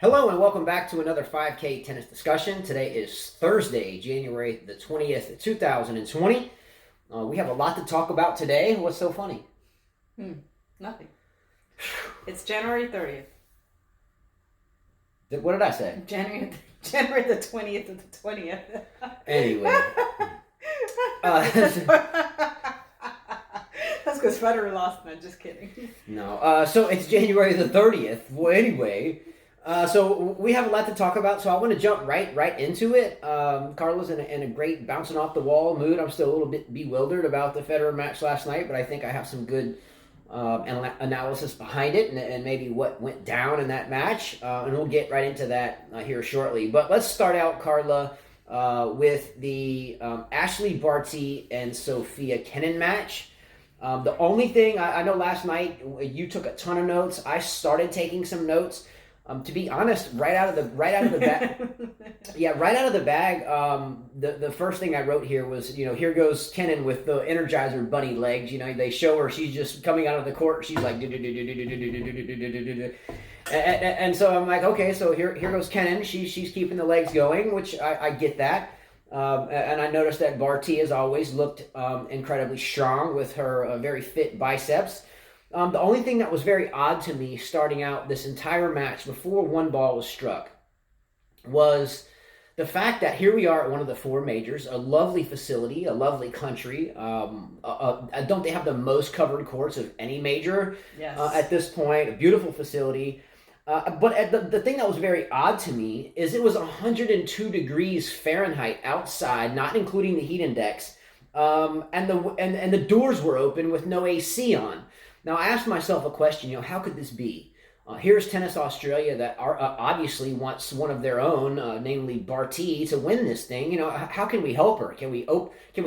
Hello and welcome back to another 5K tennis discussion. Today is Thursday, January the 20th, 2020. We have a lot to talk about today. What's so funny? Nothing. It's January 30th. What did I say? January the 20th of the 20th. Anyway. That's because Federer lost, man. Just kidding. No. So it's January the 30th. Well, anyway. So we have a lot to talk about, so I want to jump right into it. Carla's in a great bouncing off the wall mood. I'm still a little bit bewildered about the Federer match last night, but I think I have some good analysis behind it and maybe what went down in that match, and we'll get right into that here shortly. But let's start out, Carla, with the Ashley Barty and Sofia Kenin match. The only thing I know last night you took a ton of notes. I started taking some notes. To be honest, right out of the bag, the first thing I wrote here was, here goes Kenin with the Energizer bunny legs. They show her, she's just coming out of the court. She's like, and so I'm like, okay, so here goes Kenin. She's keeping the legs going, which I get that. And I noticed that Barty, as always, looked incredibly strong with her very fit biceps. The only thing that was very odd to me starting out this entire match before one ball was struck was the fact that here we are at one of the four majors, a lovely facility, a lovely country. Don't they have the most covered courts of any major at this point? A beautiful facility. But the thing that was very odd to me is it was 102 degrees Fahrenheit outside, not including the heat index, and the doors were open with no AC on. Now, I asked myself a question, how could this be? Here's Tennis Australia that obviously wants one of their own, namely Barty, to win this thing. How can we help her? Can we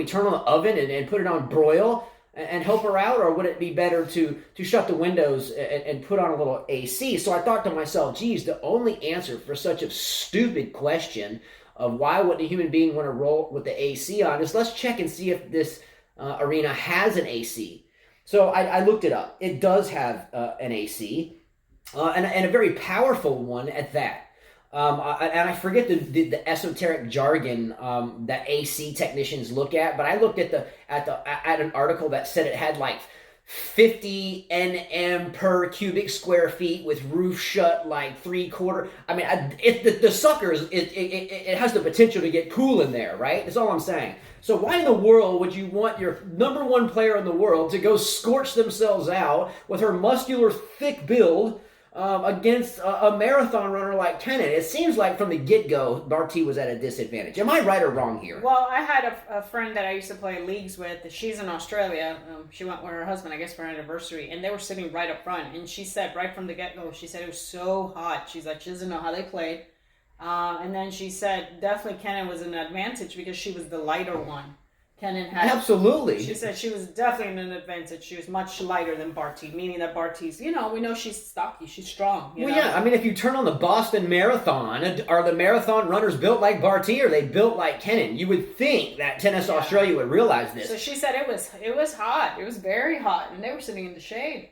turn on the oven and put it on broil and help her out? Or would it be better to shut the windows and put on a little AC? So I thought to myself, geez, the only answer for such a stupid question of why would a human being want to roll with the AC on is let's check and see if this arena has an AC. So I looked it up. It does have an AC, and a very powerful one at that. And I forget the esoteric jargon that AC technicians look at, but I looked at an article that said it had like 50 nm per cubic square feet with roof shut like 3/4. I mean, the suckers, it has the potential to get cool in there, right? That's all I'm saying. So why in the world would you want your number one player in the world to go scorch themselves out with her muscular, thick build against a marathon runner like Kenin? It seems like from the get-go, Barty was at a disadvantage. Am I right or wrong here? Well, I had a friend that I used to play leagues with. She's in Australia. She went with her husband, I guess, for an anniversary, and they were sitting right up front. And she said right from the get-go, she said it was so hot. She's like, she doesn't know how they played. And then she said definitely Kenin was an advantage because she was the lighter one. Kenin had... Absolutely. She said she was definitely an advantage. She was much lighter than Barty, meaning that Barty's, we know she's stocky, she's strong. Yeah, I mean, if you turn on the Boston Marathon, are the marathon runners built like Barty or are they built like Kenin? You would think that Tennis Australia would realize this. So she said it was hot. It was very hot, and they were sitting in the shade.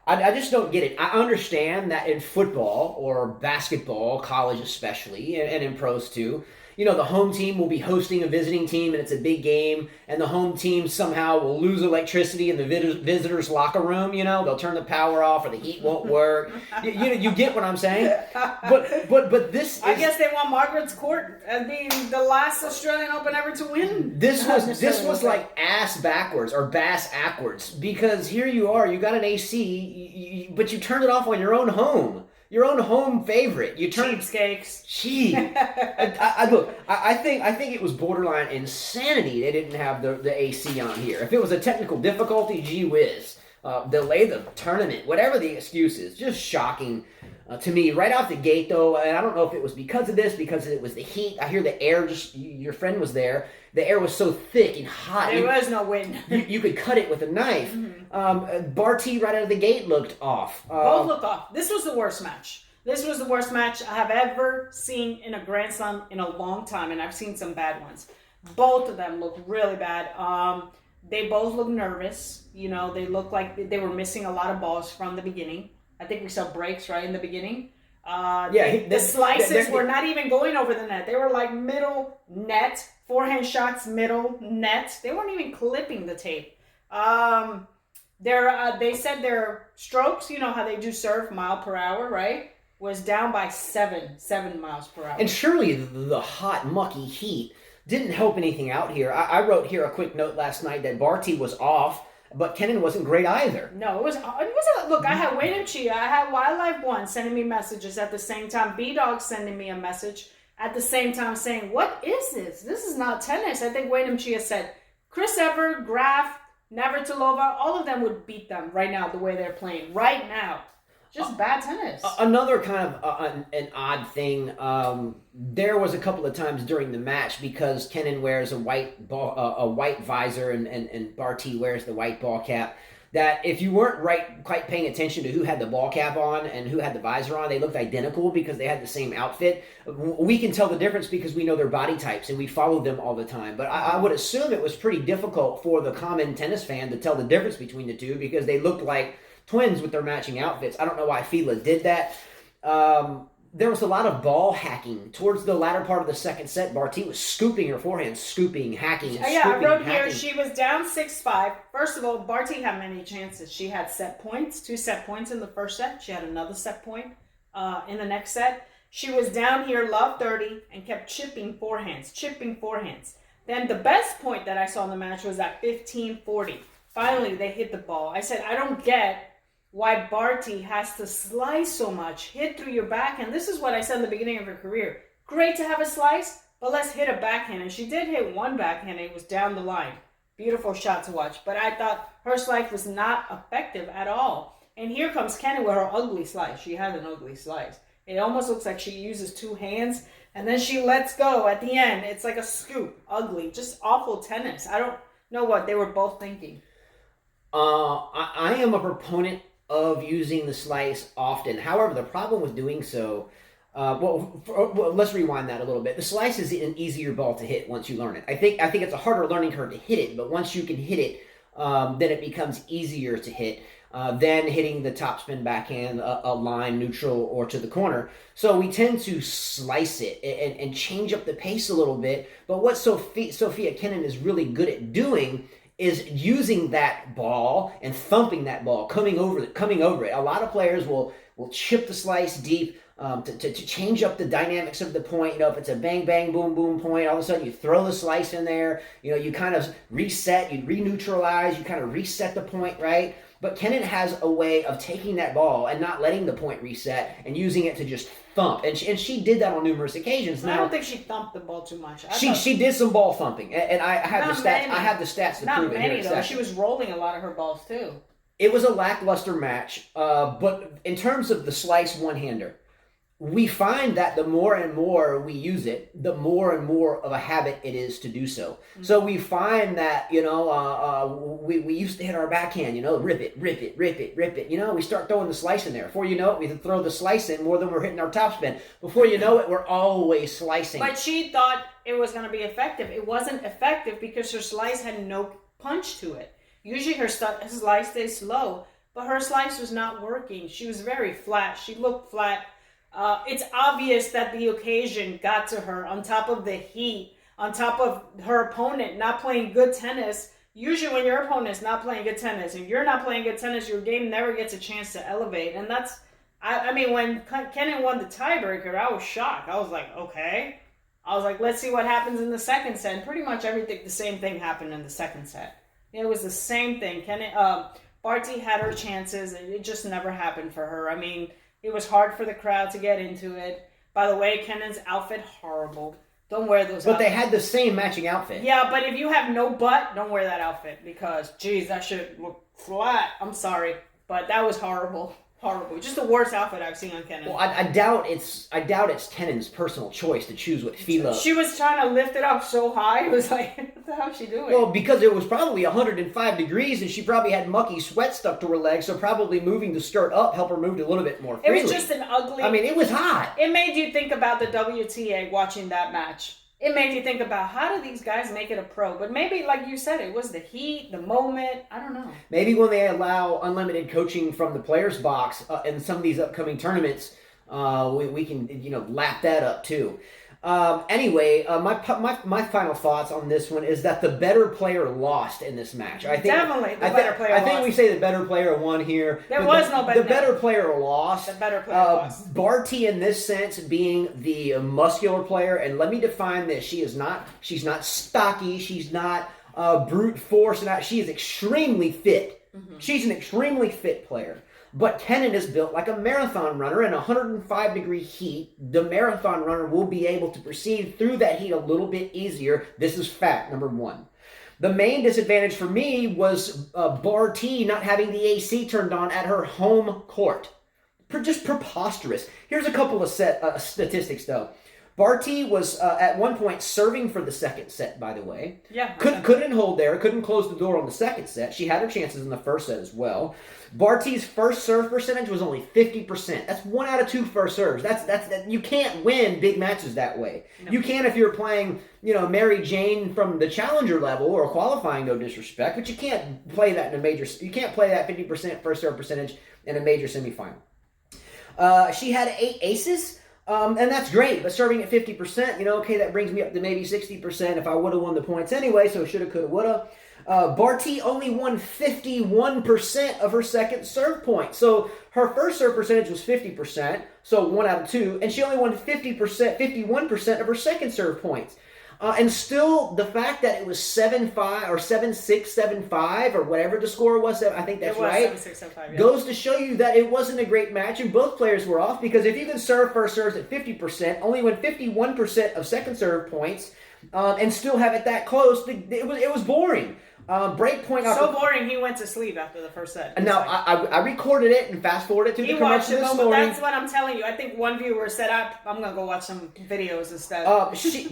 I just don't get it. I understand that in football or basketball, college especially, and in pros too, the home team will be hosting a visiting team and it's a big game, and the home team somehow will lose electricity in the visitors' locker room. They'll turn the power off or the heat won't work. You get what I'm saying? But this is, I guess they want Margaret's Court as being the last Australian Open ever to win. This was like ass backwards or bass backwards, because here you are, you got an AC, but you turned it off on your own home. Your own home favorite. You turn cheapskates. Gee, I think it was borderline insanity. They didn't have the AC on here. If it was a technical difficulty, gee whiz, delay the tournament. Whatever the excuse is, just shocking to me right out the gate. Though, and I don't know if it was because of this, because it was the heat. I hear the air. Your friend was there. The air was so thick and hot. There was no wind. you could cut it with a knife. Mm-hmm. Barty right out of the gate looked off. Both looked off. This was the worst match. This was the worst match I have ever seen in a Grand Slam in a long time, and I've seen some bad ones. Both of them looked really bad. They both looked nervous. They looked like they were missing a lot of balls from the beginning. I think we saw breaks right in the beginning. The slices were not even going over the net. They were like middle net, forehand shots, middle net. They weren't even clipping the tape. They said their strokes, you know how they do serve mile per hour, right? Was down by 7 miles per hour. And surely the hot, mucky heat didn't help anything out here. I wrote here a quick note last night that Barty was off, but Kenin wasn't great either. No, it was look, I had Wayne and Chia, I had Wildlife One sending me messages at the same time, B-Dog sending me a message at the same time saying, what is this? This is not tennis. I think Wayne and Chia said, Chris Evert, Graf, Navratilova, all of them would beat them right now the way they're playing. Right now. Just bad tennis. Another kind of an odd thing. There was a couple of times during the match because Kenin wears a white visor and Barty wears the white ball cap. That if you weren't quite paying attention to who had the ball cap on and who had the visor on, they looked identical because they had the same outfit. We can tell the difference because we know their body types and we follow them all the time. But I would assume it was pretty difficult for the common tennis fan to tell the difference between the two because they looked like twins with their matching outfits. I don't know why Fila did that. There was a lot of ball hacking. Towards the latter part of the second set, Barty was scooping her forehand, hacking, and I wrote here she was down 6-5. First of all, Barty had many chances. She had two set points in the first set. She had another set point in the next set. She was down here, love 30, and kept chipping forehands. Then the best point that I saw in the match was at 15-40. Finally, they hit the ball. I said, I don't get why Barty has to slice so much, hit through your backhand. This is what I said in the beginning of her career. Great to have a slice, but let's hit a backhand. And she did hit one backhand, and it was down the line. Beautiful shot to watch. But I thought her slice was not effective at all. And here comes Kenin with her ugly slice. She has an ugly slice. It almost looks like she uses two hands, and then she lets go at the end. It's like a scoop. Ugly. Just awful tennis. I don't know what they were both thinking. I am a proponent of using the slice often. However, the problem with doing so, let's rewind that a little bit. The slice is an easier ball to hit once you learn it. I think it's a harder learning curve to hit it, but once you can hit it, then it becomes easier to hit than hitting the topspin backhand, a line, neutral, or to the corner. So we tend to slice it and change up the pace a little bit. But what Sofia Kenin is really good at doing is using that ball and thumping that ball, coming over it. A lot of players will chip the slice deep to change up the dynamics of the point. You know, if it's a bang, bang, boom, boom point, all of a sudden you throw the slice in there. You know, you kind of reset, you re-neutralize, you kind of reset the point, right? But Kenin has a way of taking that ball and not letting the point reset and using it to just thump. And she did that on numerous occasions. Now, I don't think she thumped the ball too much. She did some ball thumping, and I have the stats. I have the stats to prove it. Not many though. She was rolling a lot of her balls too. It was a lackluster match, but in terms of the slice one-hander, we find that the more and more we use it, the more and more of a habit it is to do so. Mm-hmm. So we find that, you know, we used to hit our backhand, you know, rip it. You know, we start throwing the slice in there. Before you know it, we throw the slice in more than we're hitting our topspin. Before you know it, we're always slicing. But she thought it was going to be effective. It wasn't effective because her slice had no punch to it. Usually her slice stays slow, but her slice was not working. She was very flat. She looked flat. It's obvious that the occasion got to her on top of the heat, on top of her opponent not playing good tennis. Usually when your opponent's not playing good tennis and you're not playing good tennis, your game never gets a chance to elevate. And that's, I mean, when Kenin won the tiebreaker, I was shocked. I was like, okay. I was like, let's see what happens in the second set. And pretty much the same thing happened in the second set. It was the same thing. Barty had her chances. It just never happened for her. I mean, it was hard for the crowd to get into it. By the way, Kenin's outfit, horrible. Don't wear those outfits. But they had the same matching outfit. Yeah, but if you have no butt, don't wear that outfit because, geez, that should look flat. I'm sorry, but that was horrible. Horrible. Just the worst outfit I've seen on Kenin. Well, I doubt it's Kenin's personal choice to choose what Fila. She was trying to lift it up so high. It was like, what the hell is she doing? Well, because it was probably 105 degrees and she probably had mucky sweat stuck to her legs, so probably moving the skirt up helped her move it a little bit more freely. It was just an ugly... I mean, it was hot. It made you think about the WTA watching that match. It made you think about how do these guys make it a pro? But maybe, like you said, it was the heat, the moment. I don't know. Maybe when they allow unlimited coaching from the players' box in some of these upcoming tournaments, we can lap that up too. Anyway, my final thoughts on this one is that the better player lost in this match. I think Definitely, the better player lost. I think we say the better player won here. There was no better. The better player lost. The better player lost. Barty, in this sense, being the muscular player, and let me define this: she's not stocky. She's not brute force. She is extremely fit. Mm-hmm. She's an extremely fit player. But Kenin is built like a marathon runner. In 105-degree heat, the marathon runner will be able to proceed through that heat a little bit easier. This is fact, number one. The main disadvantage for me was Barty not having the AC turned on at her home court. Just preposterous. Here's a couple of statistics, though. Barty was at one point serving for the second set, by the way. Yeah. Couldn't hold there. Couldn't close the door on the second set. She had her chances in the first set as well. Barty's first serve percentage was only 50%. That's 1 out of 2 first serves. That's you can't win big matches that way. No. You can if you're playing, Mary Jane from the challenger level or qualifying, no disrespect, but you can't play that in a major. You can't play that 50% first serve percentage in a major semifinal. She had 8 aces. And that's great, but serving at 50%, okay, that brings me up to maybe 60% if I would have won the points anyway, so shoulda, coulda, woulda. Barty only won 51% of her second serve point. So her first serve percentage was 50%, so 1 out of 2, and she only won 51% of her second serve points. And still, the fact that it was 7-5 or 7-6, 7-5 or whatever the score was, I think that's right, 7-6, 7-5, yeah. Goes to show you that it wasn't a great match and both players were off, because if you can serve first serves at 50%, only win 51% of second serve points, and still have it that close, it was boring. Break point. So boring, he went to sleep after the first set. Now, I recorded it and fast forwarded it to the commercial this morning. That's what I'm telling you. I think one viewer said, I'm going to go watch some videos instead.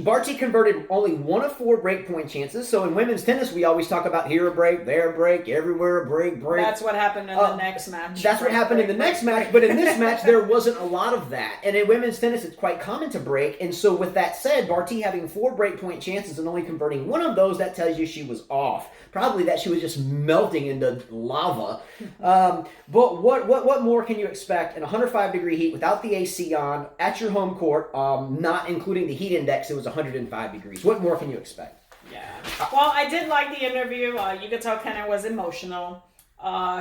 Barty converted only 1 of 4 break point chances. So in women's tennis, we always talk about here a break, there a break, everywhere a break. That's what happened in the next match. That's what happened in the next match. But in this match, there wasn't a lot of that. And in women's tennis, it's quite common to break. And so with that said, Barty having 4 break point chances and only converting 1 of those, that tells you she was off. Probably that she was just melting into lava. But what more can you expect in 105-degree heat without the AC on at your home court, not including the heat index? It was 105 degrees. What more can you expect? Yeah. Well, I did like the interview. You could tell Kenin was emotional.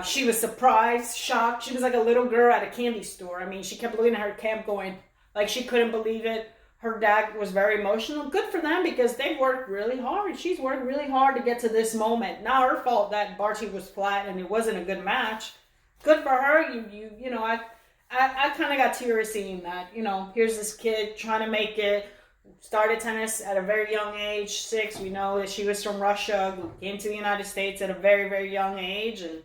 She was surprised, shocked. She was like a little girl at a candy store. I mean, she kept looking at her camp going, like she couldn't believe it. Her dad was very emotional. Good for them, because they worked really hard. She's worked really hard to get to this moment. Not her fault that Barty was flat and it wasn't a good match. Good for her. I kind of got tears seeing that. Here's this kid trying to make it. Started tennis at a very young age, 6. We know that she was from Russia. Came to the United States at a very, very young age. And,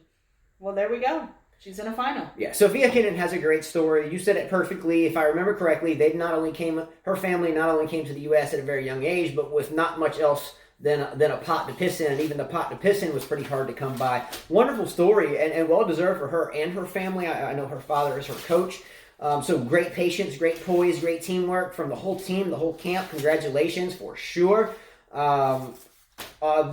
well, there we go. She's in a final. Yeah, Sofia Kenin has a great story. You said it perfectly. If I remember correctly, her family not only came to the U.S. at a very young age, but with not much else than a pot to piss in. And even the pot to piss in was pretty hard to come by. Wonderful story and well-deserved for her and her family. I know her father is her coach. So great patience, great poise, great teamwork from the whole team, the whole camp. Congratulations for sure.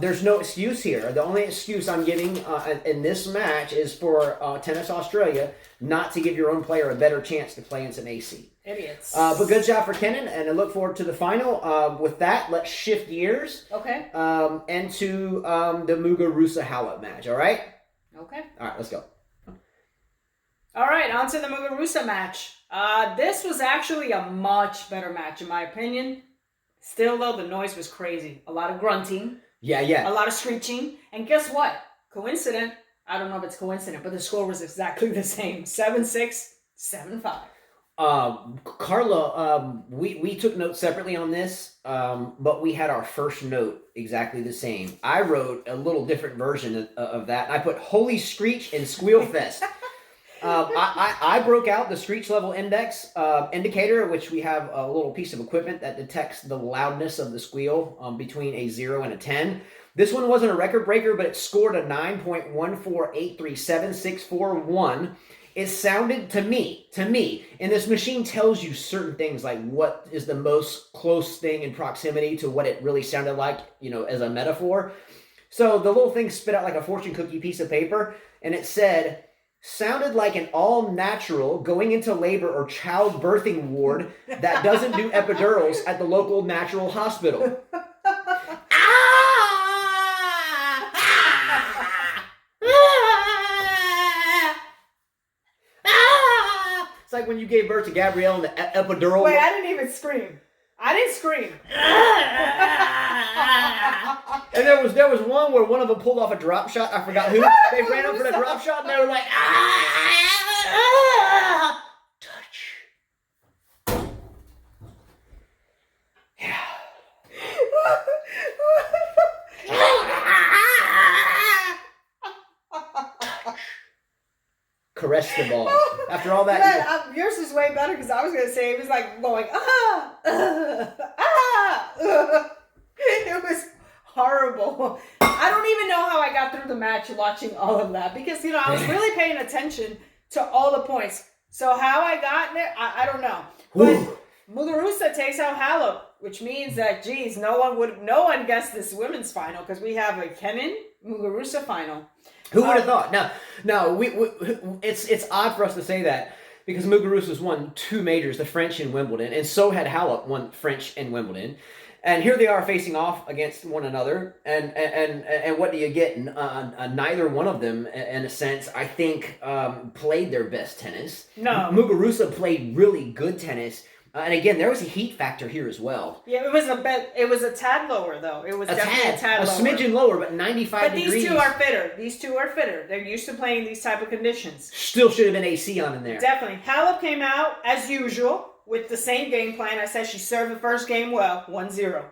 There's no excuse here. The only excuse I'm giving in this match is for Tennis Australia not to give your own player a better chance to play in some AC. Idiots. But good job for Kenin, and I look forward to the final. With that, let's shift gears. Okay. Into the Muguruza Halep match. All right. Okay. All right. Let's go. All right, on to the Muguruza match. This was actually a much better match, in my opinion. Still, though, the noise was crazy. A lot of grunting. Yeah. A lot of screeching. And guess what? Coincident. I don't know if it's coincident, but the score was exactly the same. 7-6, 7-5. Carla, we took notes separately on this, but we had our first note exactly the same. I wrote a little different version of that. I put Holy Screech and Squeal Fest. I broke out the screech level index indicator, which we have a little piece of equipment that detects the loudness of the squeal between a 0 and a 10. This one wasn't a record breaker, but it scored a 9.148376441. It sounded to me, and this machine tells you certain things like what is the most close thing in proximity to what it really sounded like, as a metaphor. So the little thing spit out like a fortune cookie piece of paper, and it said, sounded like an all-natural going into labor or childbirthing ward that doesn't do epidurals at the local natural hospital. It's like when you gave birth to Gabrielle and the epidural. Wait, I didn't even scream. I didn't scream. And there was one where one of them pulled off a drop shot. I forgot who. They ran up for the drop shot and they were like, touch. Yeah. Caress the ball. After all that, Man, yours is way better because I was gonna say it was like going It was horrible. I don't even know how I got through the match watching all of that because I was really paying attention to all the points. So how I got there, I don't know. But Muguruza takes out Halep, which means that no one guessed this women's final because we have a Kenin Muguruza final. Who would have thought? Now, it's odd for us to say that because Muguruza's won 2 majors, the French and Wimbledon, and so had Halep won French and Wimbledon. And here they are facing off against one another. And what do you get? Neither one of them, in a sense, I think, played their best tennis. No. Muguruza played really good tennis. And again, there was a heat factor here as well. Yeah, it was a tad lower though. It was definitely a tad lower. A smidgen lower, but 95 degrees. But these two are fitter. They're used to playing these type of conditions. Still should have been AC on in there. Definitely. Halep came out as usual with the same game plan. I said she served the first game well, 1-0.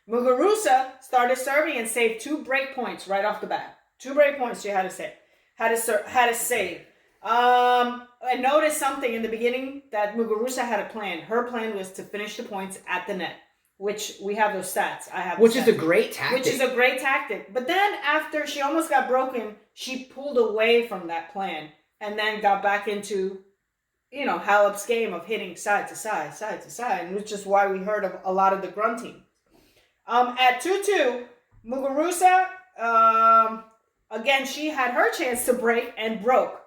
Muguruza started serving and saved 2 break points right off the bat. 2 break points she had to save. Had to save. I noticed something in the beginning that Muguruza had a plan. Her plan was to finish the points at the net, which we have those stats. I have, which is a great tactic. Which is a great tactic. But then after she almost got broken, she pulled away from that plan and then got back into, Halep's game of hitting side to side, which is why we heard of a lot of the grunting. At 2-2, Muguruza, again, she had her chance to break and broke.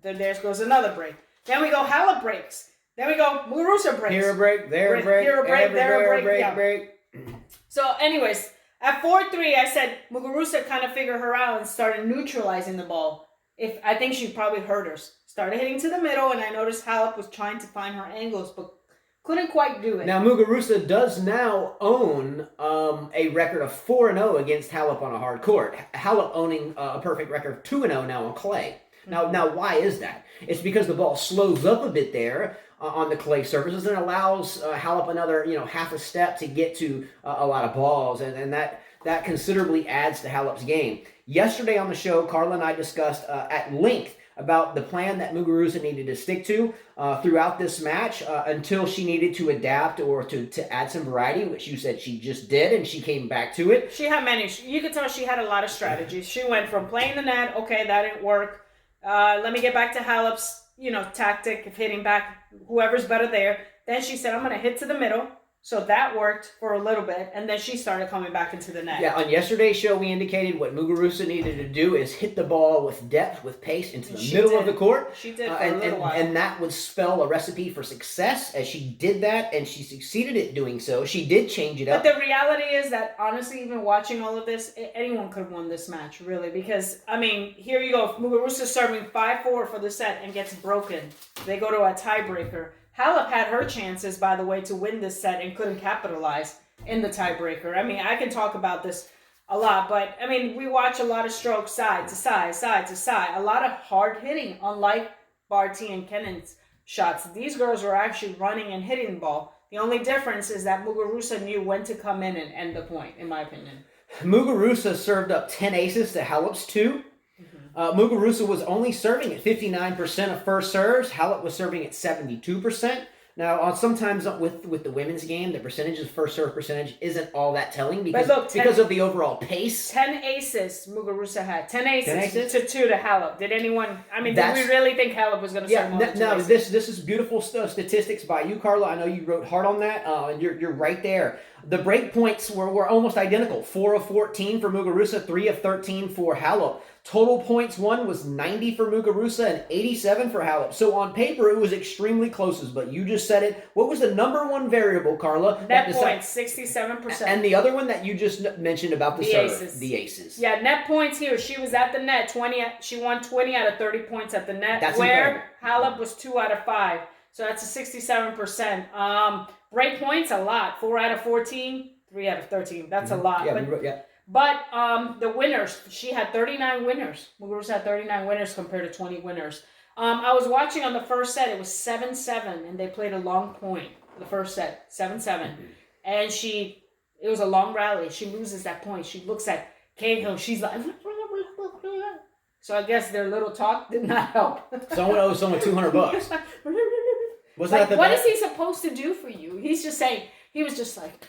There goes another break. Then we go Halep breaks. Then we go Muguruza breaks. Here a break, there a break, here a break, there a break, break. So anyways, at 4-3, I said Muguruza kind of figured her out and started neutralizing the ball. I think she probably hurt her. Started hitting to the middle, and I noticed Halep was trying to find her angles, but couldn't quite do it. Now, Muguruza does now own a record of 4-0 against Halep on a hard court. Halep owning a perfect record of 2-0 now on clay. Now, why is that? It's because the ball slows up a bit there on the clay surfaces and allows Halep another, half a step to get to a lot of balls, and that considerably adds to Halep's game. Yesterday on the show, Carla and I discussed at length about the plan that Muguruza needed to stick to throughout this match until she needed to adapt or to add some variety, which you said she just did, and she came back to it. She had you could tell she had a lot of strategies. She went from playing the net, okay, that didn't work. Let me get back to Halep's, tactic of hitting back whoever's better there. Then she said, I'm going to hit to the middle. So that worked for a little bit. And then she started coming back into the net. Yeah, on yesterday's show, we indicated what Muguruza needed to do is hit the ball with depth, with pace into the middle of the court. She did for a little while. And that would spell a recipe for success as she did that, and she succeeded at doing so. She did change it up. But the reality is that, honestly, even watching all of this, anyone could have won this match, really. Because, here you go. Muguruza serving 5-4 for the set and gets broken. They go to a tiebreaker. Halep had her chances, by the way, to win this set and couldn't capitalize in the tiebreaker. I can talk about this a lot, but, we watch a lot of strokes side to side, side to side. A lot of hard hitting, unlike Barty and Kenin's shots. These girls were actually running and hitting the ball. The only difference is that Muguruza knew when to come in and end the point, in my opinion. Muguruza served up 10 aces to Halep's 2. Muguruza was only serving at 59% of first serves. Halep was serving at 72%. Now, sometimes with the women's game, the first serve percentage isn't all that telling because of the overall pace. 10 aces Muguruza had. 10 aces to 2 to Halep. Did anyone... did we really think Halep was going to serve more than 2 aces? This is beautiful statistics by you, Carla. I know you wrote hard on that. You're right there. The break points were almost identical. 4 of 14 for Muguruza, 3 of 13 for Halep. Total points won was 90 for Muguruza and 87 for Halep. So on paper, it was extremely close, but you just said it. What was the number one variable, Carla? Net points, 67%. And the other one that you just mentioned about the serve. Aces. The aces. Yeah, net points here. She was at the net. She won 20 out of 30 points at the net. That's where Halep was 2 out of 5. So that's a 67%. Break points, a lot. 4 out of 14, 3 out of 13. That's a lot. But the winners, she had 39 winners. Muguruza had 39 winners compared to 20 winners. I was watching on the first set. It was 7-7, and they played a long point. The first set, 7-7. And it was a long rally. She loses that point. She looks at Cahill. She's like... So I guess their little talk did not help. Someone owes someone $200. What is he supposed to do for you? He's just saying, he was just like...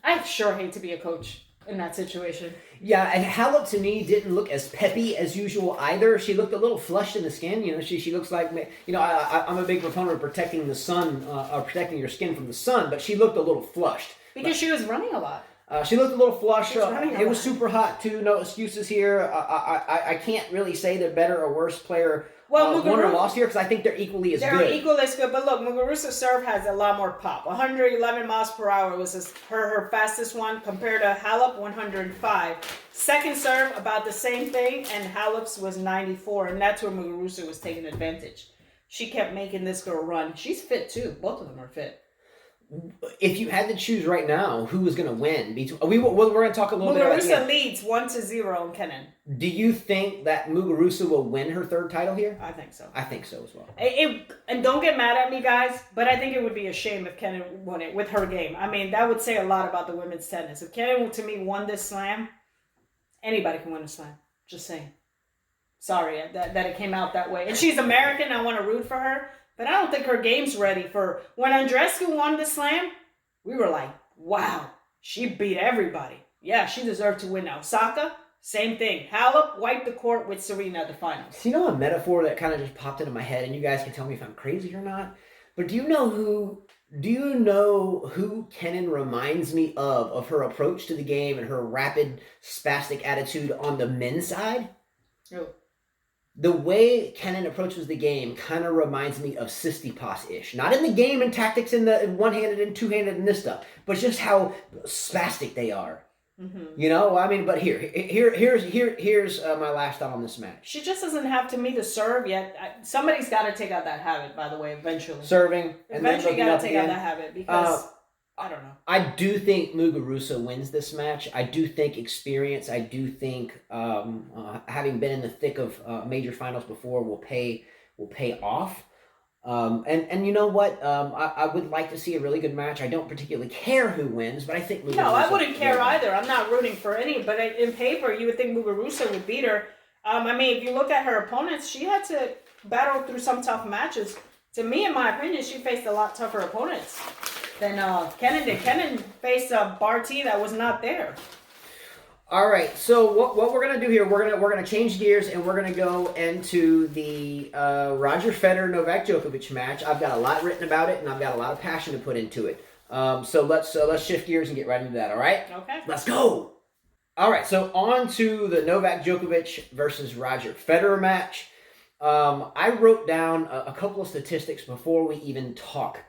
I sure hate to be a coach in that situation. Yeah, and Halep to me didn't look as peppy as usual either. She looked a little flushed in the skin. You know, she looks like, you know, I'm a big proponent of protecting the sun, protecting your skin from the sun, but she looked a little flushed. Because she was running a lot. She looked a little flushed. It was super hot too. No excuses here. I can't really say they're better or worse player. Won or lost here because I think they're equally as good. They're equally as good, but look, Muguruza's serve has a lot more pop. 111 miles per hour was her fastest one compared to Halep, 105. Second serve, about the same thing, and Halep's was 94, and that's where Muguruza was taking advantage. She kept making this girl run. She's fit too. Both of them are fit. If you had to choose right now, who was going to win? We're going to talk a little bit about Muguruza leads 1-0 in Kenin. Do you think that Muguruza will win her third title here? I think so. I think so as well. And don't get mad at me, guys, but I think it would be a shame if Kenin won it with her game. I mean, that would say a lot about the women's tennis. If Kenin, to me, won this slam, anybody can win a slam. Just saying. Sorry that it came out that way. And she's American. I want to root for her. But I don't think her game's ready for... When Andreescu won the slam, we were like, wow, she beat everybody. Yeah, she deserved to win now. Osaka, same thing. Halep wiped the court with Serena at the finals. You know a metaphor that kind of just popped into my head, and you guys can tell me if I'm crazy or not? But do you know who Kenin reminds me of her approach to the game and her rapid, spastic attitude on the men's side? Who? The way Kenin approaches the game kind of reminds me of Tsitsipas-ish. Not in the game and tactics in the one-handed and two-handed and this stuff, but just how spastic they are. Mm-hmm. You know, I mean, but here's my last thought on this match. She just doesn't have, to me, the serve yet. Somebody's got to take out that habit, by the way, eventually. Serving. Eventually got to take out that habit because... I don't know. I do think Muguruza wins this match. I do think experience. I do think having been in the thick of major finals before will pay off. And you know what? I would like to see a really good match. I don't particularly care who wins, but I think Muguruza... No, I wouldn't care either. I'm not rooting for any. But in paper, you would think Muguruza would beat her. I mean, if you look at her opponents, she had to battle through some tough matches. To me, in my opinion, she faced a lot tougher opponents than Kenin did. Kenin faced a Barty that was not there. All right, so what we're gonna do here, we're gonna change gears and we're gonna go into the Roger Federer Novak Djokovic match. I've got a lot written about it and I've got a lot of passion to put into it. So let's shift gears and get right into that. All right? Okay. Let's go. All right, so on to the Novak Djokovic versus Roger Federer match. I wrote down a couple of statistics before we even talk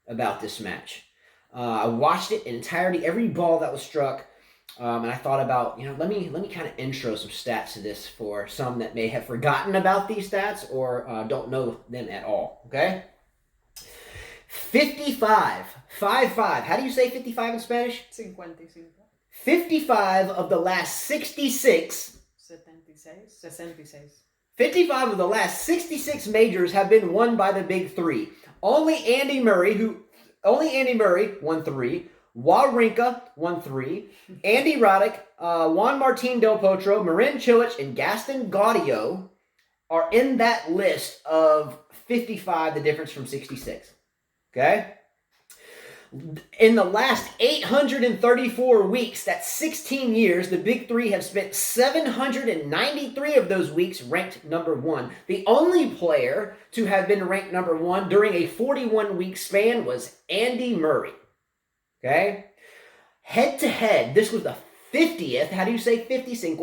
about this match. I watched it in entirety, every ball that was struck, and I thought about, let me kind of intro some stats to this for some that may have forgotten about these stats or don't know them at all, okay? 55. How do you say 55 in Spanish? 55. 55 of the last 66... 66. 55 of the last 66 majors have been won by the big three. Only Andy Murray won 3. Wawrinka won 3. Andy Roddick, Juan Martín del Potro, Marin Cilic, and Gaston Gaudio are in that list of 55, the difference from 66. Okay? In the last 834 weeks, that's 16 years, the big three have spent 793 of those weeks ranked number 1. The only player to have been ranked number 1 during a 41-week span was Andy Murray. Okay? Head-to-head, this was the 50th, how do you say 50, 50?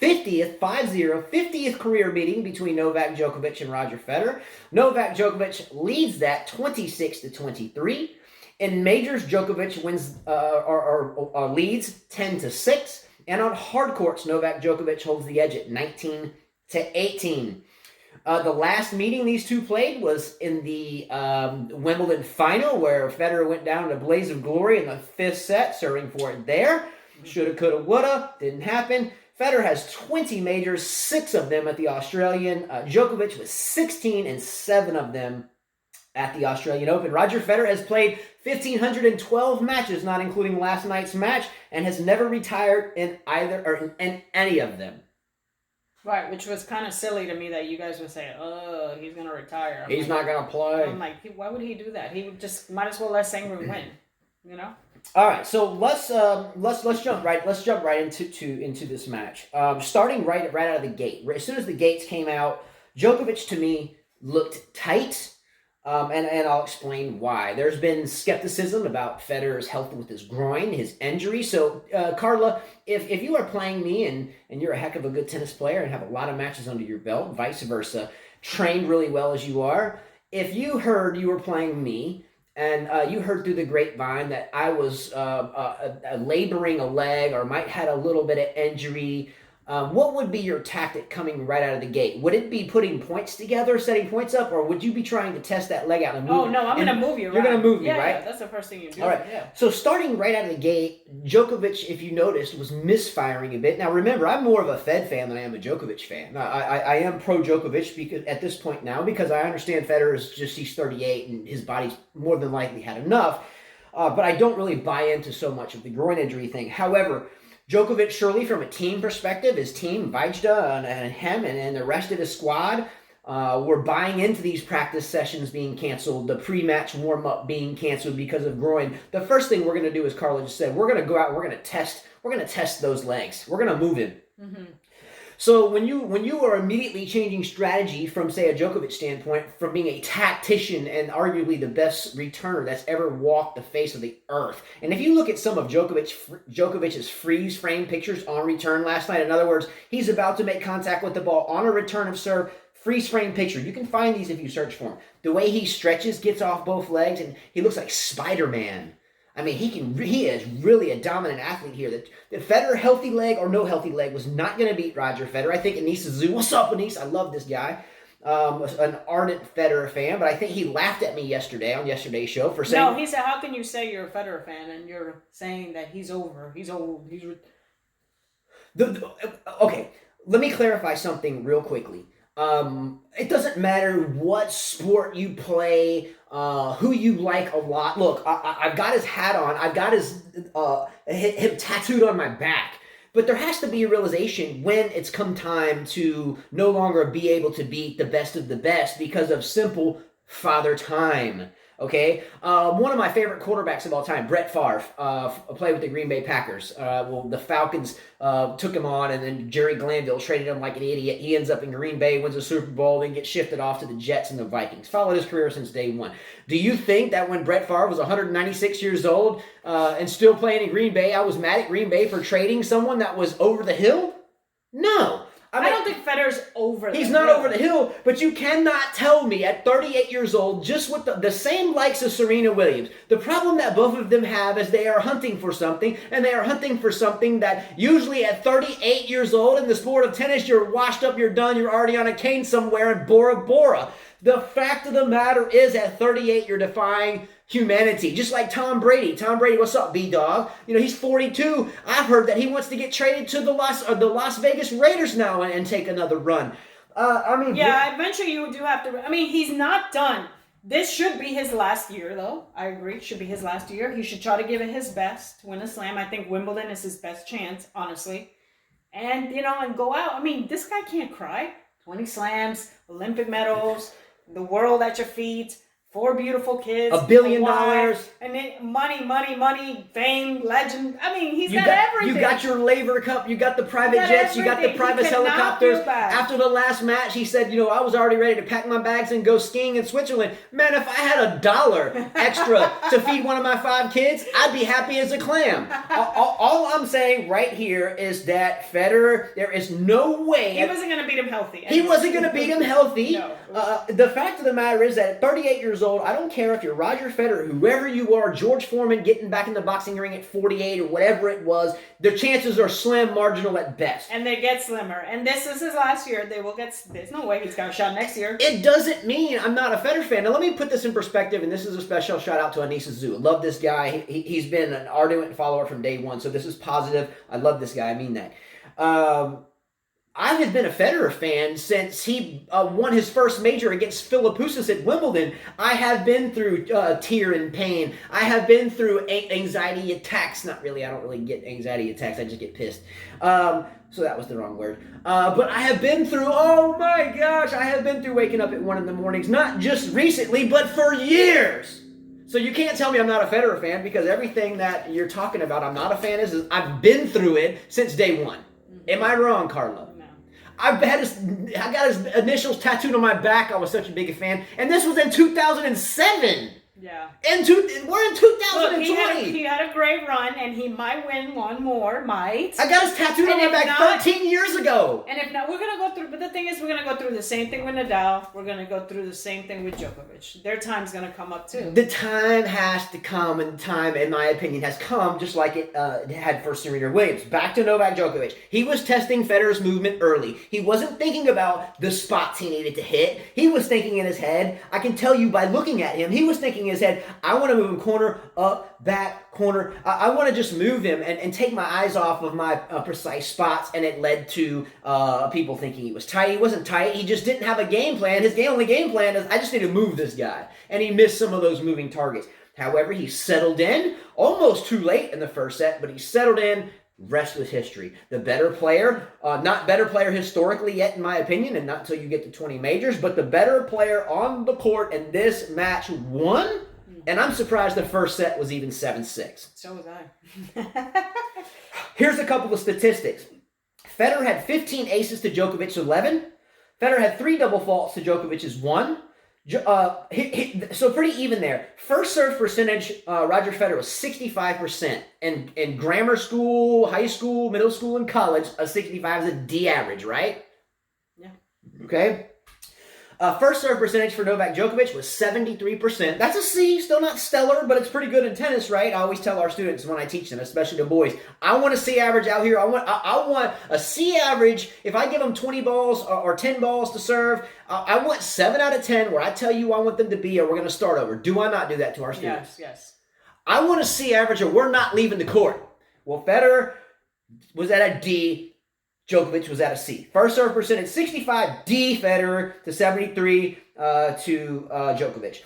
50th, 50th career meeting between Novak Djokovic and Roger Federer. Novak Djokovic leads that 26-23. In majors, Djokovic wins or leads 10-6. And on hard courts, Novak Djokovic holds the edge at 19-18. The last meeting these two played was in the Wimbledon final, where Federer went down in a blaze of glory in the 5th set, serving for it there. Shoulda, coulda, woulda. Didn't happen. Federer has 20 majors, 6 of them at the Australian. Djokovic with 16 and 7 of them at the Australian Open. Roger Federer has played 1,512 matches, not including last night's match, and has never retired in either or in any of them. Right, which was kind of silly to me that you guys would say, "Oh, he's gonna retire." He's not gonna play. I'm like, why would he do that? He would just might as well let Sangren win, you know. All right, so let's jump right into this match. Starting right out of the gate. As soon as the gates came out, Djokovic to me looked tight, and I'll explain why. There's been skepticism about Federer's health with his groin, his injury. So, Carla, if you are playing me and you're a heck of a good tennis player and have a lot of matches under your belt, vice versa, trained really well as you are, if you heard you were playing me, and you heard through the grapevine that I was laboring a leg or might had a little bit of injury, what would be your tactic coming right out of the gate? Would it be putting points together, setting points up, or would you be trying to test that leg out and move? Oh, no, I'm going to move you around. You're going to move me, right? Yeah, that's the first thing you do. All right. Yeah. So starting right out of the gate, Djokovic, if you noticed, was misfiring a bit. Now, remember, I'm more of a Fed fan than I am a Djokovic fan. I am pro-Djokovic because, at this point now, because I understand Federer is he's 38 and his body's more than likely had enough. But I don't really buy into so much of the groin injury thing. However, Djokovic, surely from a team perspective, his team, Vajda and him and the rest of the squad, were buying into these practice sessions being canceled, the pre-match warm-up being canceled because of groin. The first thing we're going to do, as Carla just said, we're going to go out, we're going to test those legs. We're going to move him. Mm-hmm. So when you are immediately changing strategy from, say, a Djokovic standpoint, from being a tactician and arguably the best returner that's ever walked the face of the earth, and if you look at some of Djokovic's freeze frame pictures on return last night, in other words, he's about to make contact with the ball on a return of serve, freeze frame picture. You can find these if you search for him. The way he stretches, gets off both legs, and he looks like Spider-Man. I mean, he is really a dominant athlete here. The Federer, healthy leg or no healthy leg, was not going to beat Roger Federer. I think Anissa Zoo, what's up, Anissa? I love this guy. An ardent Federer fan, but I think he laughed at me yesterday on yesterday's show for saying... No, he said, how can you say you're a Federer fan and you're saying that he's over, he's old, he's... Okay, let me clarify something real quickly. It doesn't matter what sport you play, who you like a lot. Look, I've got his hat on. I've got him tattooed on my back. But there has to be a realization when it's come time to no longer be able to beat the best of the best because of simple father time. Okay, one of my favorite quarterbacks of all time, Brett Favre, played with the Green Bay Packers. The Falcons took him on, and then Jerry Glanville traded him like an idiot. He ends up in Green Bay, wins a Super Bowl, then gets shifted off to the Jets and the Vikings. Followed his career since day one. Do you think that when Brett Favre was 196 years old and still playing in Green Bay, I was mad at Green Bay for trading someone that was over the hill? No. I don't think Federer's over the hill. He's not over the hill, but you cannot tell me at 38 years old, just with the same likes of Serena Williams. The problem that both of them have is they are hunting for something, and they are hunting for something that usually at 38 years old in the sport of tennis, you're washed up, you're done, you're already on a cane somewhere in Bora Bora. The fact of the matter is at 38, you're defying humanity. Just like Tom Brady. Tom Brady, what's up, B-Dog? You know, he's 42. I've heard that he wants to get traded to the Las Vegas Raiders now and take another run. Yeah, eventually you do have to... I mean, he's not done. This should be his last year, though. I agree. It should be his last year. He should try to give it his best to win a slam. I think Wimbledon is his best chance, honestly. And, and go out. I mean, this guy can't cry. 20 slams, Olympic medals, the world at your feet, 4 beautiful kids, $1 billion, and then money, fame, legend. I mean, he's got everything. You got your Laver Cup, you got the private jets, you got the private helicopters. After the last match, he said, I was already ready to pack my bags and go skiing in Switzerland. Man, if I had $1 extra to feed one of my 5 kids, I'd be happy as a clam. All I'm saying right here is that Federer, there is no way. He wasn't going to beat him healthy. He wasn't going to beat him healthy. No. The fact of the matter is that at 38 years old, I don't care if you're Roger Federer, whoever you are, George Foreman getting back in the boxing ring at 48 or whatever it was, their chances are slim, marginal at best. And they get slimmer. And this is his last year. They will get. There's no way he's got a shot next year. It doesn't mean I'm not a Federer fan. Now let me put this in perspective, and this is a special shout out to Anissa Zhu. Love this guy. He's been an ardent follower from day one, so this is positive. I love this guy. I mean that. I have been a Federer fan since he won his first major against Philippoussis at Wimbledon. I have been through tear and pain. I have been through anxiety attacks. Not really. I don't really get anxiety attacks. I just get pissed. So that was the wrong word. But I have been through, oh my gosh, I have been through waking up at 1 in the mornings, not just recently, but for years. So you can't tell me I'm not a Federer fan because everything that you're talking about I'm not a fan is I've been through it since day one. Am I wrong, Carlo? I got his initials tattooed on my back. I was such a big fan. And this was in 2007. Yeah. We're in 2020. Look, he had a great run, and he might win one more, might. I got his tattooed on my back 13 years ago. And if not, we're going to go through, but the thing is, we're going to go through the same thing with Nadal. We're going to go through the same thing with Djokovic. Their time's going to come up, too. The time has to come, and time, in my opinion, has come just like it had for Serena Williams. Back to Novak Djokovic. He was testing Federer's movement early. He wasn't thinking about the spots he needed to hit. He was thinking in his head, I can tell you by looking at him, he was thinking in his head, I want to move him corner, up, back, corner. I want to just move him and take my eyes off of my precise spots, and it led to people thinking he was tight. He wasn't tight. He just didn't have a game plan. His only game plan is, I just need to move this guy. And he missed some of those moving targets. However, he settled in, almost too late in the first set, but he settled in. Rest was history. The better player, not better player historically yet in my opinion, and not until you get to 20 majors, but the better player on the court in this match won. And I'm surprised the first set was even 7-6. So was I. Here's a couple of statistics. Federer had 15 aces to Djokovic's 11. Federer had 3 double faults to Djokovic's 1. So pretty even there. First serve percentage, Roger Federer was 65%. In grammar school, high school, middle school, and college, a 65 is a D average, right? Yeah. Okay. First serve percentage for Novak Djokovic was 73%. That's a C, still not stellar, but it's pretty good in tennis, right? I always tell our students when I teach them, especially the boys, I want a C average out here. I want a C average. If I give them 20 balls or 10 balls to serve, I want 7 out of 10 where I tell you I want them to be, or we're going to start over. Do I not do that to our students? Yes. I want a C average, or we're not leaving the court. Well, Federer was at a D. Djokovic was at a C. First serve percentage, 65 D Federer to 73 to Djokovic.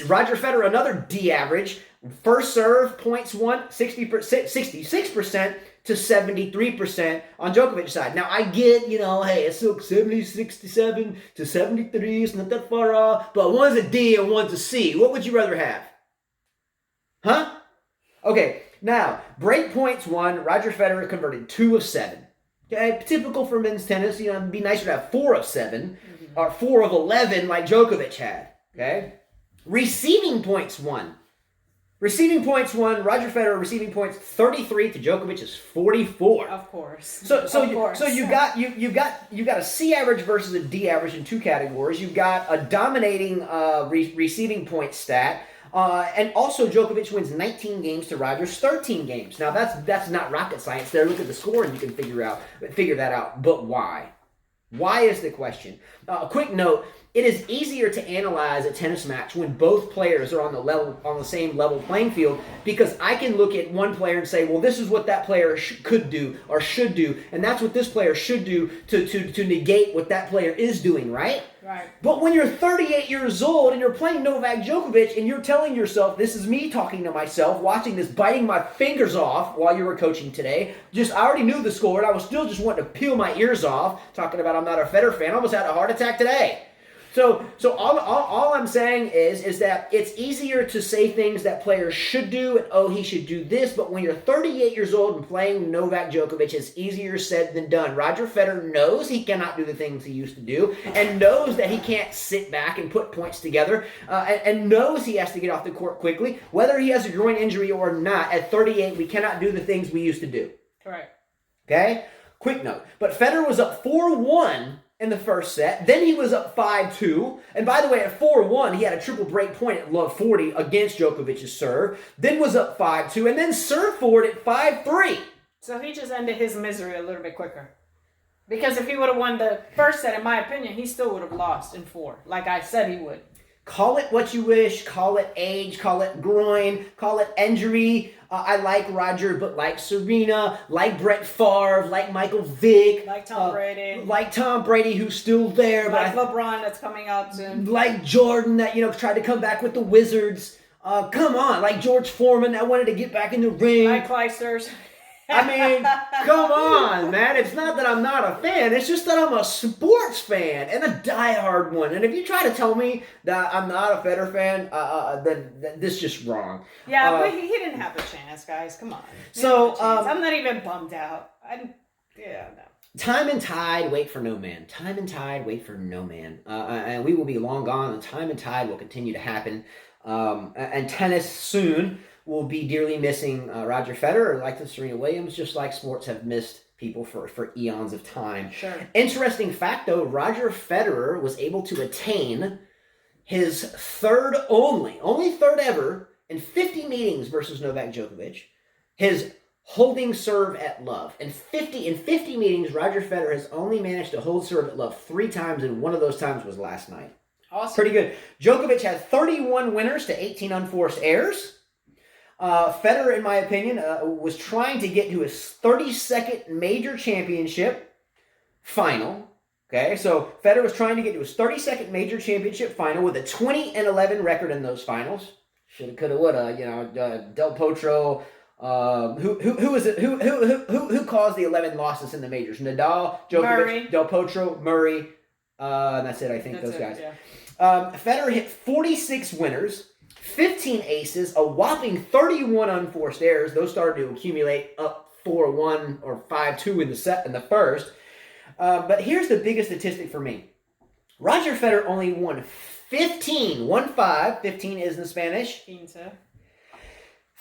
Roger Federer, another D average. First serve, points won, 66% to 73% on Djokovic's side. Now, I get, hey, it's 67 to 73. It's not that far off. But one's a D and one's a C. What would you rather have? Huh? Okay, now, break points won. Roger Federer converted 2 of 7. Okay, typical for men's tennis. It'd be nicer to have 4 of 7 or 4 of 11 like Djokovic had. Okay, receiving points won. Receiving points won. Roger Federer receiving points 33 to Djokovic's 44. Of course. So you got a C average versus a D average in 2 categories. You've got a dominating receiving point stat. And also, Djokovic wins 19 games to Roger's 13 games. Now, that's not rocket science. There, look at the score and you can figure that out. But why? Why is the question? A quick note: it is easier to analyze a tennis match when both players are on the same level playing field, because I can look at one player and say, well, this is what that player could do or should do, and that's what this player should do to negate what that player is doing, right? Right. But when you're 38 years old and you're playing Novak Djokovic and you're telling yourself, this is me talking to myself, watching this, biting my fingers off while you were coaching today. I already knew the score and I was still just wanting to peel my ears off, talking about I'm not a Federer fan. I almost had a heart attack today. So all I'm saying is that it's easier to say things that players should do, and oh, he should do this, but when you're 38 years old and playing Novak Djokovic, it's easier said than done. Roger Federer knows he cannot do the things he used to do, and knows that he can't sit back and put points together, and knows he has to get off the court quickly. Whether he has a groin injury or not, at 38, we cannot do the things we used to do. Correct. Okay? Quick note. But Federer was up 4-1 in the first set. Then he was up 5-2. And by the way, at 4-1, he had a triple break point at love 40 against Djokovic's serve. Then was up 5-2. And then served forward at 5-3. So he just ended his misery a little bit quicker. Because if he would have won the first set, in my opinion, he still would have lost in 4. Like I said he would. Call it what you wish. Call it age. Call it groin. Call it injury. I like Roger, but like Serena, like Brett Favre, like Michael Vick. Like Tom Brady. Like Tom Brady, who's still there. Like LeBron, that's coming out soon. Like Jordan, that, tried to come back with the Wizards. Come on. Like George Foreman, that wanted to get back in the ring. Like Clijsters. I mean, come on, man. It's not that I'm not a fan. It's just that I'm a sports fan and a diehard one. And if you try to tell me that I'm not a Federer fan, then this is just wrong. Yeah, but he didn't have a chance, guys. Come on. I'm not even bummed out. No. Time and tide wait for no man. Time and tide wait for no man. And we will be long gone, and time and tide will continue to happen. And tennis soon will be dearly missing Roger Federer, like the Serena Williams, just like sports have missed people for eons of time. Sure. Interesting fact, though, Roger Federer was able to attain his only third ever, in 50 meetings versus Novak Djokovic, his holding serve at love. In 50 meetings, Roger Federer has only managed to hold serve at love 3 times, and one of those times was last night. Awesome. Pretty good. Djokovic had 31 winners to 18 unforced errors. Federer, in my opinion, was trying to get to his 32nd major championship final. Okay, so Federer was trying to get to his 32nd major championship final with a 20-11 record in those finals. Shoulda, coulda, woulda. Del Potro. Who was it? Who caused the 11 losses in the majors? Nadal, Djokovic, Murray. Del Potro, Murray. And that's it. I think those guys. Yeah. Federer hit 46 winners. 15 aces, a whopping 31 unforced errors. Those started to accumulate up 4-1 or 5-2 in the first. But here's the biggest statistic for me. Roger Federer only won 15. 15 is in Spanish. 15.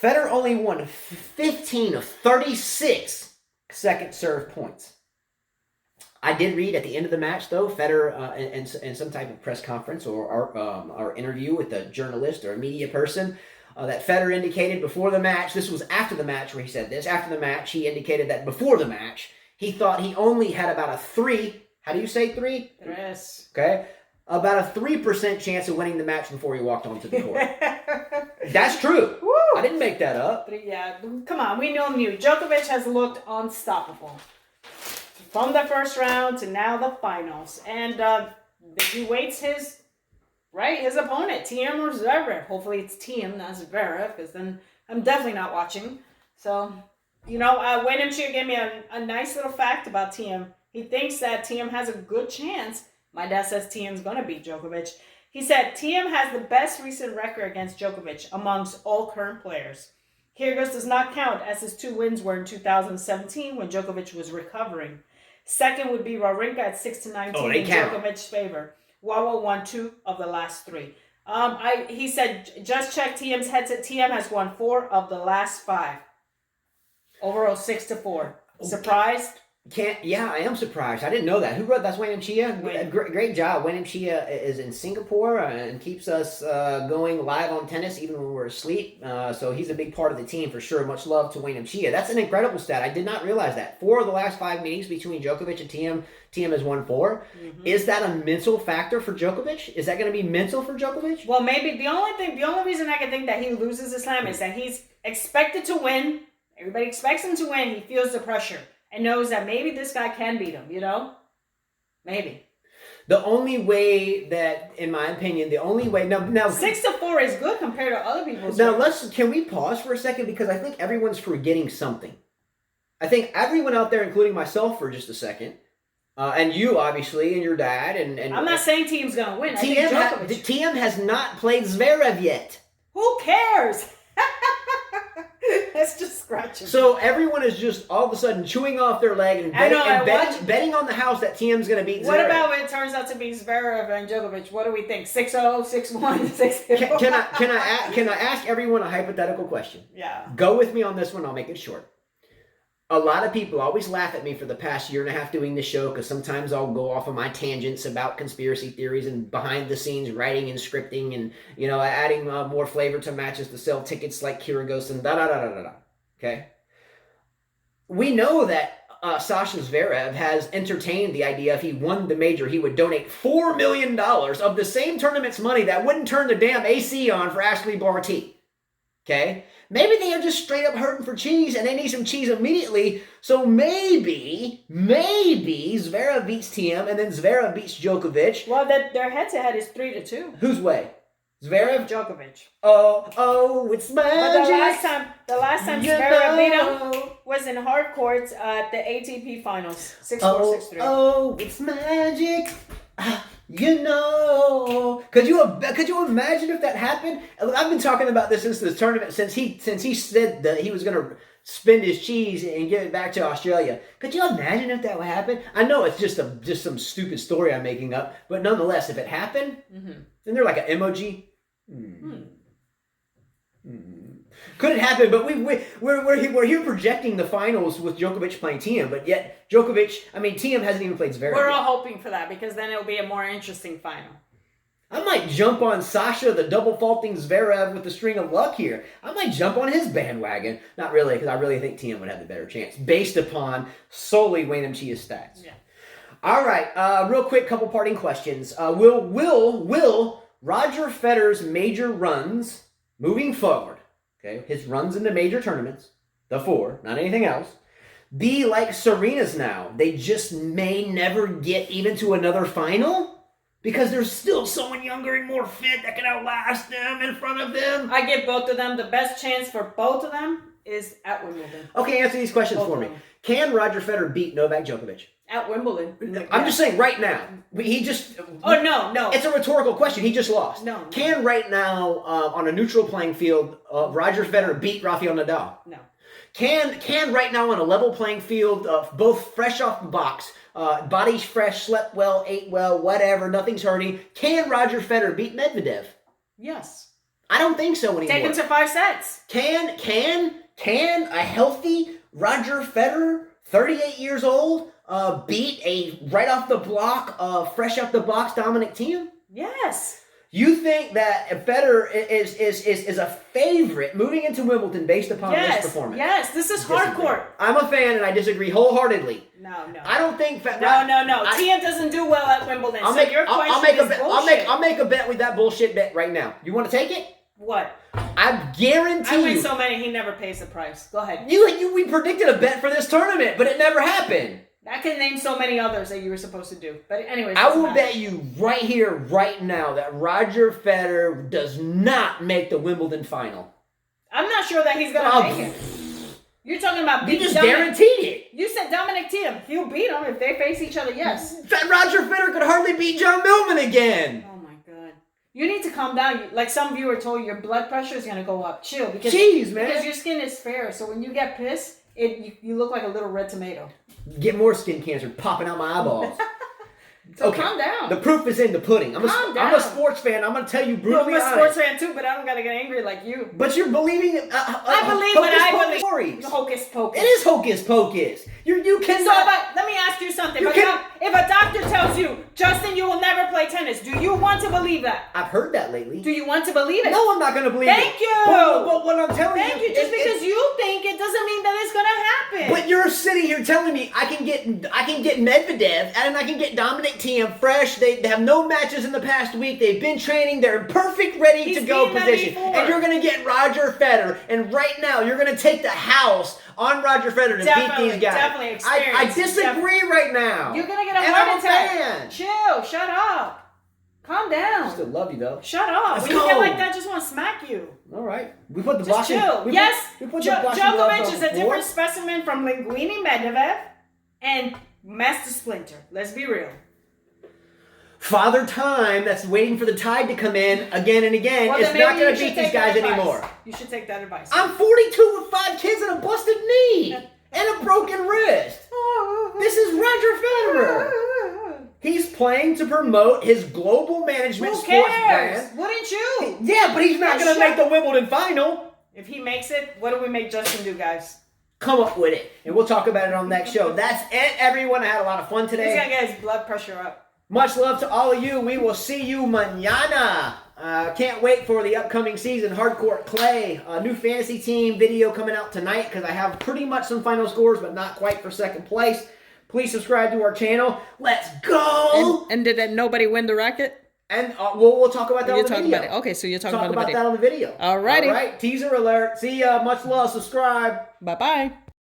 Federer only won 15 of 36 second serve points. I did read at the end of the match, though, Federer in some type of press conference or interview with a journalist or a media person, that Federer indicated before the match, this was after the match where he said this, after the match, he indicated that before the match, he thought he only had about a 3, how do you say 3? Tres. Okay. About a 3% chance of winning the match before he walked onto the court. That's true. Woo! I didn't make that up. Yeah, come on, we know you. Djokovic has looked unstoppable. From the first round to now the finals. And he waits his opponent, Tiem or Zverev. Hopefully it's Tiem, not Zverev, because then I'm definitely not watching. So, Wayne Chia gave me a nice little fact about Tiem. He thinks that Tiem has a good chance. My dad says Tiem's going to beat Djokovic. He said Tiem has the best recent record against Djokovic amongst all current players. Kyrgios does not count, as his 2 wins were in 2017 when Djokovic was recovering. Second would be Wawrinka at 6-19 in Djokovic's favor. Wawa won 2 of the last 3. He said, just check Tiem's headset. Tiem has won 4 of the last 5. Overall 6-4. Surprised? Yeah, I am surprised. I didn't know that. Who wrote that's Wayne Chia? Great job. Wayne Chia is in Singapore and keeps us going live on tennis even when we're asleep. So he's a big part of the team for sure. Much love to Wayne Chia. That's an incredible stat. I did not realize that. 4 of the last 5 meetings between Djokovic and Tiem has won 4. Mm-hmm. Is that a mental factor for Djokovic? Is that going to be mental for Djokovic? Well, maybe the only reason I can think that he loses this slam is that he's expected to win. Everybody expects him to win. He feels the pressure. And knows that maybe this guy can beat him, Maybe. The only way that, in my opinion, now 6-4 is good compared to other people's. Now can we pause for a second, because I think everyone's forgetting something. I think everyone out there, including myself for just a second, And you, obviously, and your dad. And I'm not saying Tiem's going to win. I think Djokovic. Tiem has not played Zverev yet. Who cares? Let's just scratch him. So everyone is just all of a sudden chewing off their leg and betting on the house that Tiem's going to beat Zverev. What about when it turns out to be Zverev and Djokovic? What do we think? 6-0, 6-1, 6-0? Can I ask everyone a hypothetical question? Yeah. Go with me on this one. I'll make it short. A lot of people always laugh at me for the past year and a half doing this show because sometimes I'll go off on my tangents about conspiracy theories and behind the scenes writing and scripting and, adding more flavor to matches to sell tickets like Kira Ghost and da-da-da-da-da-da. Okay? We know that Sasha Zverev has entertained the idea if he won the major, he would donate $4 million of the same tournament's money that wouldn't turn the damn AC on for Ashley Barty. Okay? Maybe they are just straight up hurting for cheese and they need some cheese immediately. So maybe Zverev beats Thiem and then Zverev beats Djokovic. Well, their head-to-head is 3-2. Whose way? Zverev? Djokovic. Oh, it's magic. But the last time Zverev beat him was in hard courts at the ATP Finals. 6-4, 6-3. Oh, it's magic. Could you imagine if that happened? I've been talking about this since the tournament, since he said that he was going to spend his cheese and give it back to Australia. Could you imagine if that would happen? I know it's just some stupid story I'm making up, but nonetheless, if it happened, then they're like an emoji. Could it happen? But we're here projecting the finals with Djokovic playing Thiem, but yet Thiem hasn't even played Zverev. We're all hoping for that because then it'll be a more interesting final. I might jump on Sasha, the double faulting Zverev with the string of luck here. I might jump on his bandwagon. Not really, because I really think Thiem would have the better chance based upon solely Wayne Chia's stats. Yeah. All right, real quick, couple parting questions. Will Roger Federer's major runs moving forward? Okay, his runs in the major tournaments, the 4, not anything else, be like Serena's now. They just may never get even to another final because there's still someone younger and more fit that can outlast them in front of them. I give both of them the best chance for both of them is at Wimbledon. Okay, answer these questions for me. Can Roger Federer beat Novak Djokovic? At Wimbledon. I'm just saying right now. He just... Oh, no. It's a rhetorical question. He just lost. No. Can right now, on a neutral playing field, Roger Federer beat Rafael Nadal? No. Can right now on a level playing field, both fresh off the box, body's fresh, slept well, ate well, whatever, nothing's hurting, can Roger Federer beat Medvedev? Yes. I don't think so anymore. Take him to 5 sets. Can a healthy Roger Federer, 38 years old, beat a right off the block, fresh off the box Dominic Thiem? Yes. You think that Federer is a favorite moving into Wimbledon based upon this performance? Yes, this is hardcore. I'm a fan and I disagree wholeheartedly. No. I don't think No. Thiem doesn't do well at Wimbledon. I'll make a bet with that bullshit bet right now. You want to take it? What? I guarantee I win so many, he never pays the price. Go ahead. We predicted a bet for this tournament, but it never happened. I can name so many others that you were supposed to do. But anyways. I will bet you right here, right now, that Roger Federer does not make the Wimbledon final. I'm not sure that he's going to make it. You're talking about You just guaranteed it. You said Dominic Thiem. He'll beat him if they face each other, yes. Roger Federer could hardly beat John Millman again. Oh, my God. You need to calm down. Like some viewer told you, your blood pressure is going to go up. Chill. Jeez, man. Because your skin is fair. So when you get pissed, you look like a little red tomato. Get more skin cancer popping out my eyeballs. So calm down. The proof is in the pudding. I'm a sports fan. I'm going to tell you brutally honest. I'm a sports fan too, but I don't got to get angry like you. But you're believing... I believe what I believe. Hocus pocus. It is hocus pocus. You cannot... So, let me ask you something. If a doctor tells you, Justin, you will never play tennis, do you want to believe that? I've heard that lately. Do you want to believe it? No, I'm not going to believe it. Thank you. But what I'm telling you... Thank you. Just because you think it doesn't mean that it's going to happen. But you're sitting here telling me I can get Medvedev and I can get Dominic Thiem fresh. They have no matches in the past week. They've been training. They're in perfect, ready-to-go position. And you're going to get Roger Federer. And right now, you're going to take the house on Roger Federer to beat these guys. Definitely. I disagree right now. You're going to get a heart attack. Chill. Shut up. Calm down. I still love you, though. Shut up. When you get like that, I just want to smack you. All right. We put the just chill. Yes. Djokovic is a different specimen from Linguini Medvedev. And Master Splinter. Let's be real. Father Time that's waiting for the tide to come in again and again Well, is then not maybe going you to beat should these take that guys advice. anymore. You should take that advice. I'm 42 with 5 kids and a busted knee and a broken wrist. This is Roger Federer. He's playing to promote his global management Who sports cares? brand. Wouldn't you? Yeah, but he's not going to make the Wimbledon final. If he makes it, what do we make Justin do, guys? Come up with it, and we'll talk about it on the next show. That's it, everyone. I had a lot of fun today. He's going to get his blood pressure up. Much love to all of you. We will see you mañana. Can't wait for the upcoming season. Hardcourt Clay, a new fantasy team video coming out tonight because I have pretty much some final scores, but not quite for second place. Please subscribe to our channel. Let's go! And did nobody win the racket? And we'll talk about that on the video. About it. Okay, so you're talking Talk about that on the video. Alrighty. All right. Teaser alert. See ya. Much love. Subscribe. Bye-bye.